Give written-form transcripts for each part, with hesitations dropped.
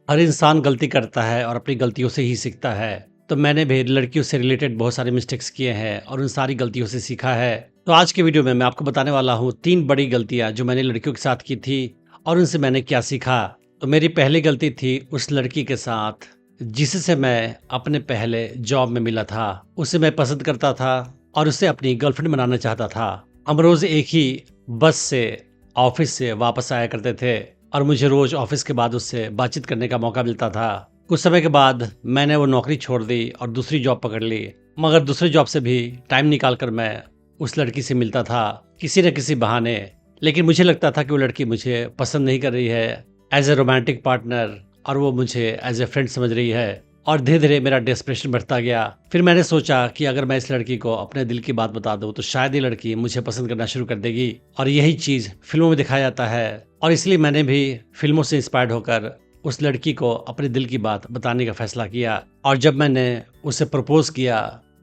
हर इंसान गलती करता है और अपनी गलतियों से ही सीखता है। तो मैंने भी लड़कियों से रिलेटेड बहुत सारे मिस्टेक्स किए हैं और उन सारी गलतियों से सीखा है। तो आज के वीडियो में मैं आपको बताने वाला हूँ 3 बड़ी गलतियाँ जो मैंने लड़कियों के साथ की थी और उनसे मैंने क्या सीखा। तो मेरी पहली गलती थी उस लड़की के साथ जिससे मैं अपने पहले जॉब में मिला था। उसे मैं पसंद करता था और उसे अपनी गर्लफ्रेंड बनाना चाहता था। हम रोज़ एक ही बस से ऑफिस से वापस आया करते थे और मुझे रोज ऑफिस के बाद उससे बातचीत करने का मौका मिलता था। कुछ समय के बाद मैंने वो नौकरी छोड़ दी और दूसरी जॉब पकड़ ली। मगर दूसरी जॉब से भी टाइम निकाल कर मैं उस लड़की से मिलता था किसी न किसी बहाने। लेकिन मुझे लगता था कि वो लड़की मुझे पसंद नहीं कर रही है एज ए रोमांटिक पार्टनर, और वो मुझे एज ए फ्रेंड समझ रही है। और धीरे धीरे मेरा डेस्परेशन बढ़ता गया। फिर मैंने सोचा कि अगर मैं इस लड़की को अपने दिल की बात बता दूं तो शायद ये लड़की मुझे पसंद करना शुरू कर देगी। और यही चीज फिल्मों में दिखाया जाता है और इसलिए मैंने भी फिल्मों से इंस्पायर्ड होकर उस लड़की को अपने दिल की बात बताने का फैसला किया। और जब मैंने उसे प्रपोज किया,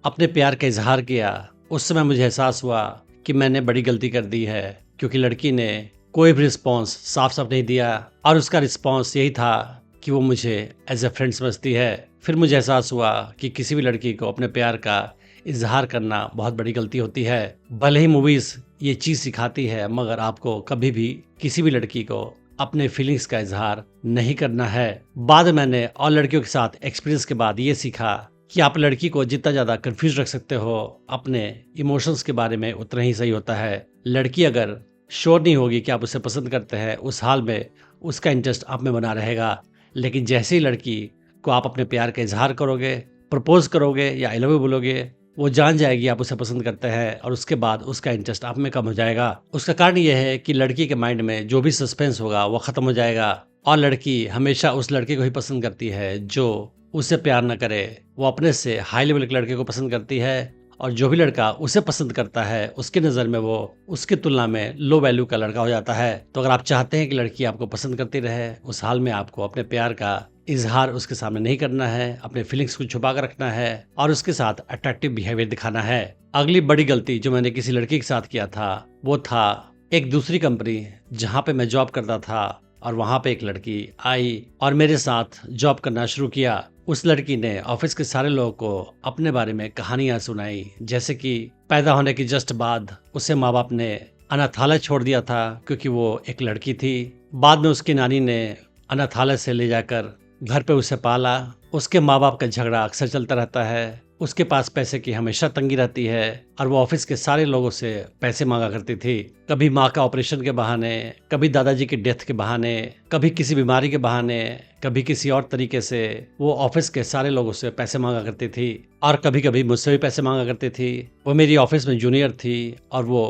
अपने प्यार का इजहार किया, उस समय मुझे एहसास हुआ कि मैंने बड़ी गलती कर दी है, क्योंकि लड़की ने कोई भी रिस्पॉन्स साफ साफ नहीं दिया और उसका रिस्पॉन्स यही था कि वो मुझे एज ए फ्रेंड समझती है। फिर मुझे एहसास हुआ कि किसी भी लड़की को अपने प्यार का इजहार करना बहुत बड़ी गलती होती है। भले ही मूवीज ये चीज सिखाती है, मगर आपको कभी भी किसी भी लड़की को अपने फीलिंग्स का इजहार नहीं करना है। बाद में मैंने और लड़कियों के साथ एक्सपीरियंस के बाद ये सीखा कि आप लड़की को जितना ज्यादा कंफ्यूज रख सकते हो अपने इमोशंस के बारे में, उतना ही सही होता है। लड़की अगर श्योर नहीं होगी कि आप उसे पसंद करते हैं, उस हाल में उसका इंटरेस्ट आप में बना रहेगा। लेकिन जैसे ही लड़की को आप अपने प्यार का इजहार करोगे, प्रपोज करोगे या आई लव यू बोलोगे, वो जान जाएगी आप उसे पसंद करते हैं और उसके बाद उसका इंटरेस्ट आप में कम हो जाएगा। उसका कारण यह है कि लड़की के माइंड में जो भी सस्पेंस होगा वो खत्म हो जाएगा। और लड़की हमेशा उस लड़के को ही पसंद करती है जो उससे प्यार न करे। वो अपने से हाई लेवल के लड़के को पसंद करती है और जो भी लड़का उसे पसंद करता है उसके नज़र में वो उसकी तुलना में लो वैल्यू का लड़का हो जाता है। तो अगर आप चाहते हैं कि लड़की आपको पसंद करती रहे, उस हाल में आपको अपने प्यार का इजहार उसके सामने नहीं करना है, अपने फीलिंग्स को छुपा कर रखना है और उसके साथ अट्रैक्टिव बिहेवियर दिखाना है। अगली बड़ी गलती जो मैंने किसी लड़की के साथ किया था वो था एक दूसरी कंपनी जहाँ पे मैं जॉब करता था और वहाँ पे एक लड़की आई और मेरे साथ जॉब करना शुरू किया। उस लड़की ने ऑफिस के सारे लोगों को अपने बारे में कहानियां सुनाई, जैसे कि पैदा होने की जस्ट बाद उसे माँ बाप ने अनाथालय छोड़ दिया था क्योंकि वो एक लड़की थी। बाद में उसकी नानी ने अनाथालय से ले जाकर घर पे उसे पाला। उसके माँ बाप का झगड़ा अक्सर चलता रहता है, उसके पास पैसे की हमेशा तंगी रहती है और वो ऑफिस के सारे लोगों से पैसे मांगा करती थी। कभी माँ का ऑपरेशन के बहाने, कभी दादाजी की डेथ के बहाने, कभी किसी बीमारी के बहाने, कभी किसी और तरीके से वो ऑफिस के सारे लोगों से पैसे मांगा करती थी और कभी कभी मुझसे भी पैसे मांगा करती थी। वो मेरी ऑफिस में जूनियर थी और वो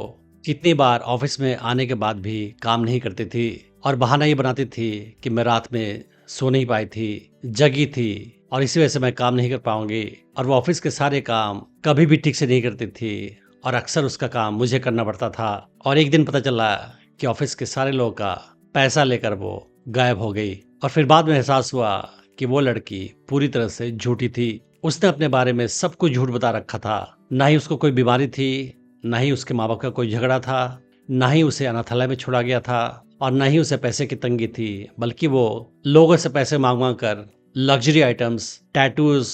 कितनी बार ऑफिस में आने के बाद भी काम नहीं करती थी और बहाना ये बनाती थी कि मैं रात में सो नहीं पाई थी, जगी थी और इसी वजह से मैं काम नहीं कर पाऊंगी। और वो ऑफिस के सारे काम कभी भी ठीक से नहीं करती थी और अक्सर उसका काम मुझे करना पड़ता था। और एक दिन पता चला कि ऑफिस के सारे लोगों का पैसा लेकर वो गायब हो गई और फिर बाद में एहसास हुआ कि वो लड़की पूरी तरह से झूठी थी। उसने अपने बारे में सब कुछ झूठ बता रखा था। ना ही उसको कोई बीमारी थी, ना ही उसके माँ बाप का कोई झगड़ा था, ना ही उसे अनाथालय में छोड़ा गया था और ना ही उसे पैसे की तंगी थी, बल्कि वो लोगों से पैसे मांग मांग कर luxury items, tattoos,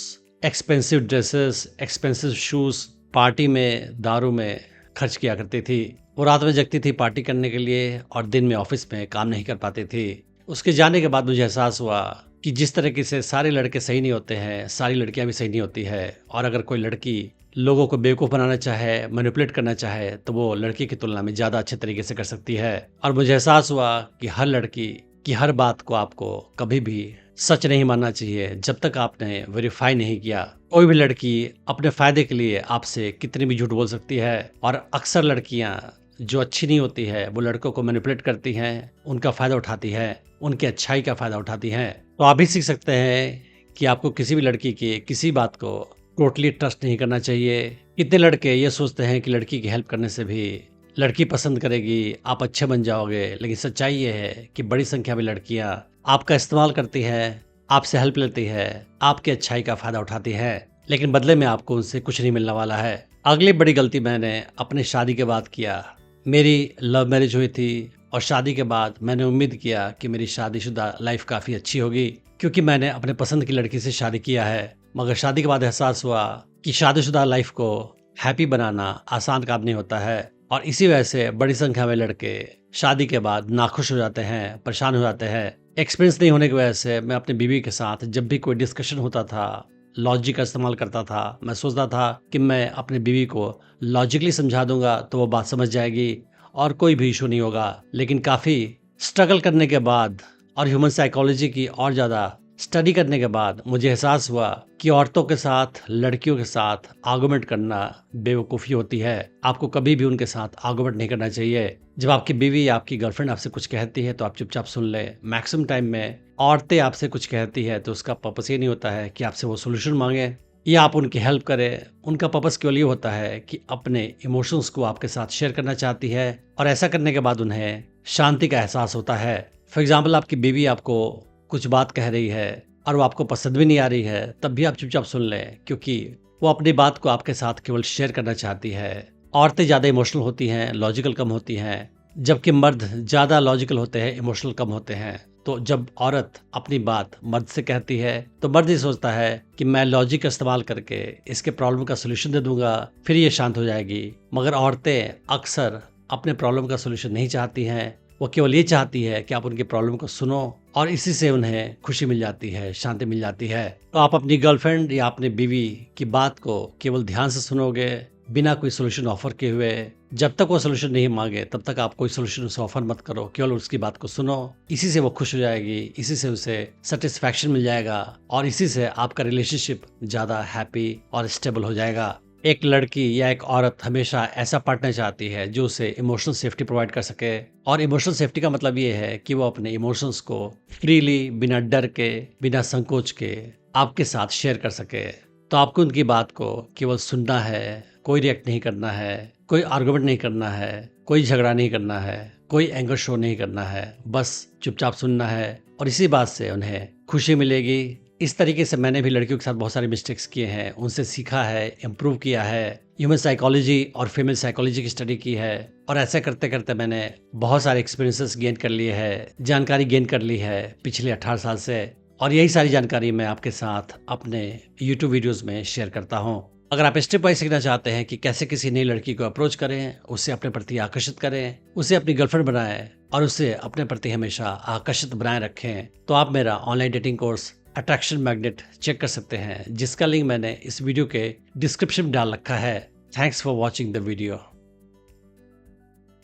expensive dresses, expensive shoes, party में, दारू में खर्च किया करती थी। वो रात में जगती थी पार्टी करने के लिए और दिन में ऑफिस में काम नहीं कर पाती थी। उसके जाने के बाद मुझे एहसास हुआ कि जिस तरीके से सारे लड़के सही नहीं होते हैं, सारी लड़कियां भी सही नहीं होती है। और अगर कोई लड़की लोगों को बेवकूफ़ बनाना चाहे, मैनिपुलेट करना चाहे, तो वो लड़की की तुलना में ज़्यादा अच्छे तरीके से कर सकती है। और मुझे एहसास हुआ कि हर लड़की की हर बात को आपको कभी भी सच नहीं मानना चाहिए जब तक आपने वेरीफाई नहीं किया। कोई भी लड़की अपने फायदे के लिए आपसे कितनी भी झूठ बोल सकती है और अक्सर लड़कियां जो अच्छी नहीं होती है वो लड़कों को मैनिपुलेट करती हैं, उनका फ़ायदा उठाती है, उनकी अच्छाई का फ़ायदा उठाती हैं। तो आप भी सीख सकते हैं कि आपको किसी भी लड़की की किसी बात को टोटली ट्रस्ट नहीं करना चाहिए। कितने लड़के ये सोचते हैं कि लड़की की हेल्प करने से भी लड़की पसंद करेगी, आप अच्छे बन जाओगे, लेकिन सच्चाई ये है कि बड़ी संख्या में लड़कियां आपका इस्तेमाल करती है, आपसे हेल्प लेती है, आपकी अच्छाई का फायदा उठाती है, लेकिन बदले में आपको उनसे कुछ नहीं मिलने वाला है। अगली बड़ी गलती मैंने अपने शादी के बाद किया। मेरी लव मैरिज हुई थी और शादी के बाद मैंने उम्मीद किया कि मेरी शादीशुदा लाइफ काफ़ी अच्छी होगी। क्योंकि मैंने अपने पसंद की लड़की से शादी किया है, मगर शादी के बाद एहसास हुआ कि शादीशुदा लाइफ को हैप्पी बनाना आसान काम नहीं होता है और इसी वजह से बड़ी संख्या में लड़के शादी के बाद नाखुश हो जाते हैं, परेशान हो जाते हैं। एक्सपीरियंस नहीं होने की वजह से मैं अपनी बीवी के साथ जब भी कोई डिस्कशन होता था, लॉजिक का इस्तेमाल करता था। मैं सोचता था कि मैं अपनी बीवी को लॉजिकली समझा दूंगा तो वो बात समझ जाएगी और कोई भी इशू नहीं होगा। लेकिन काफ़ी स्ट्रगल करने के बाद और ह्यूमन साइकोलॉजी की और ज़्यादा स्टडी करने के बाद मुझे एहसास हुआ कि औरतों के साथ, लड़कियों के साथ आर्गुमेंट करना बेवकूफ़ी होती है। आपको कभी भी उनके साथ आर्गुमेंट नहीं करना चाहिए। जब आपकी बीवी या आपकी गर्लफ्रेंड आपसे कुछ कहती है तो आप चुपचाप सुन ले। मैक्सिमम टाइम में औरतें आपसे कुछ कहती है तो उसका पर्पस ये नहीं होता है कि आपसे वो सोल्यूशन मांगे या आप उनकी हेल्प करें। उनका पर्पस केवल ये होता है कि अपने इमोशंस को आपके साथ शेयर करना चाहती है और ऐसा करने के बाद उन्हें शांति का एहसास होता है। फॉर एग्जाम्पल, आपकी बीवी आपको कुछ बात कह रही है और वो आपको पसंद भी नहीं आ रही है, तब भी आप चुपचाप सुन लें, क्योंकि वो अपनी बात को आपके साथ केवल शेयर करना चाहती है। औरतें ज़्यादा इमोशनल होती हैं, लॉजिकल कम होती हैं, जबकि मर्द ज़्यादा लॉजिकल होते हैं, इमोशनल कम होते हैं। तो जब औरत अपनी बात मर्द से कहती है तो मर्द ये सोचता है कि मैं लॉजिक का इस्तेमाल करके इसके प्रॉब्लम का सोल्यूशन दे दूंगा, फिर ये शांत हो जाएगी। मगर औरतें अक्सर अपने प्रॉब्लम का सोल्यूशन नहीं चाहती हैं। वो केवल ये चाहती है कि आप उनकी प्रॉब्लम को सुनो और इसी से उन्हें खुशी मिल जाती है, शांति मिल जाती है। तो आप अपनी गर्लफ्रेंड या अपनी बीवी की बात को केवल ध्यान से सुनोगे, बिना कोई सोल्यूशन ऑफर किए हुए। जब तक वो सोल्यूशन नहीं मांगे तब तक आप कोई सोल्यूशन उसे ऑफर मत करो, केवल उसकी बात को सुनो। इसी से वो खुश हो जाएगी, इसी से उसे सेटिस्फैक्शन मिल जाएगा और इसी से आपका रिलेशनशिप ज़्यादा हैप्पी और स्टेबल हो जाएगा। एक लड़की या एक औरत हमेशा ऐसा पार्टनर चाहती है जो उसे इमोशनल सेफ्टी प्रोवाइड कर सके। और इमोशनल सेफ्टी का मतलब ये है कि वो अपने इमोशंस को फ्रीली, बिना डर के, बिना संकोच के आपके साथ शेयर कर सके। तो आपको उनकी बात को केवल सुनना है, कोई रिएक्ट नहीं करना है, कोई आर्गुमेंट नहीं करना है, कोई झगड़ा नहीं करना है, कोई एंगर शो नहीं करना है, बस चुपचाप सुनना है और इसी बात से उन्हें खुशी मिलेगी। इस तरीके से मैंने भी लड़कियों के साथ बहुत सारे मिस्टेक्स किए हैं, उनसे सीखा है, इम्प्रूव किया है, ह्यूमन साइकोलॉजी और फीमेल साइकोलॉजी की स्टडी की है और ऐसा करते करते मैंने बहुत सारे एक्सपीरियंसेस गेन कर लिए हैं, जानकारी गेन कर ली है पिछले 18 साल से। और यही सारी जानकारी मैं आपके साथ अपने YouTube वीडियोस में शेयर करता हूँ। अगर आप स्टेप बाय सीखना चाहते हैं कि कैसे किसी नई लड़की को अप्रोच करें, उसे अपने प्रति आकर्षित करें, उसे अपनी गर्लफ्रेंड बनाएं और उसे अपने प्रति हमेशा आकर्षित बनाए रखें, तो आप मेरा online dating course attraction magnet check कर सकते हैं, जिसका लिंक मैंने इस वीडियो के डिस्क्रिप्शन में डाल रखा है। Thanks for watching the video.